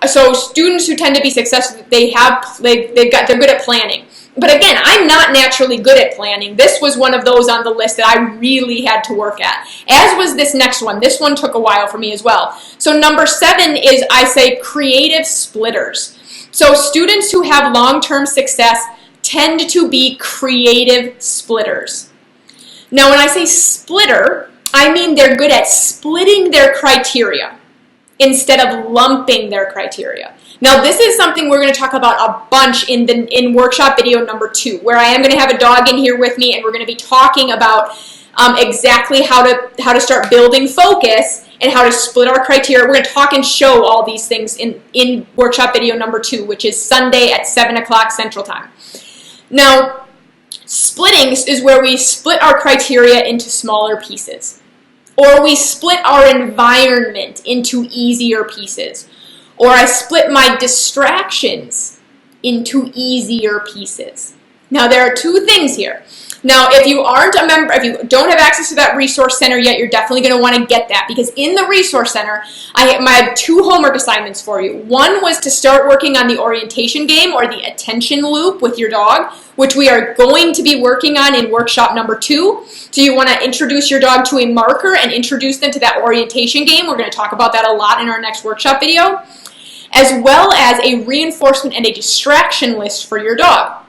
So students who tend to be successful, they're good at planning. But again, I'm not naturally good at planning. This was one of those on the list that I really had to work at, as was this next one. This one took a while for me as well. So number 7 is, I say, creative splitters. So students who have long-term success tend to be creative splitters. Now when I say splitter, I mean they're good at splitting their criteria instead of lumping their criteria. Now this is something we're going to talk about a bunch in workshop video number 2, where I am going to have a dog in here with me, and we're going to be talking about exactly how to start building focus and how to split our criteria. We're going to talk and show all these things in workshop video number 2, which is Sunday at 7 o'clock Central Time. Now, splitting is where we split our criteria into smaller pieces, or we split our environment into easier pieces, or I split my distractions into easier pieces. Now, there are 2 things here. Now, if you aren't a member, if you don't have access to that resource center yet, you're definitely going to want to get that, because in the resource center, I have 2 homework assignments for you. One was to start working on the orientation game, or the attention loop with your dog, which we are going to be working on in workshop number 2. So you want to introduce your dog to a marker and introduce them to that orientation game. We're going to talk about that a lot in our next workshop video, as well as a reinforcement and a distraction list for your dog.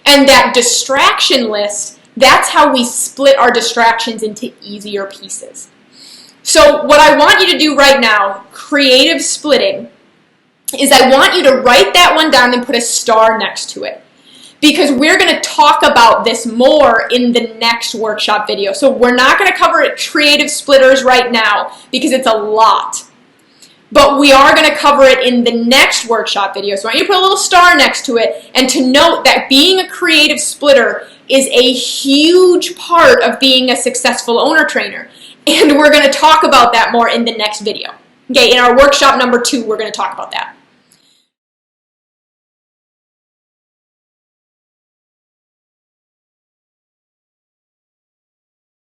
And that distraction list, that's how we split our distractions into easier pieces. So what I want you to do right now, creative splitting, is I want you to write that one down and put a star next to it, because we're going to talk about this more in the next workshop video. So we're not going to cover creative splitters right now because it's a lot. But we are going to cover it in the next workshop video. So I want you to put a little star next to it, and to note that being a creative splitter is a huge part of being a successful owner trainer. And we're going to talk about that more in the next video. Okay, in our workshop number 2, we're going to talk about that.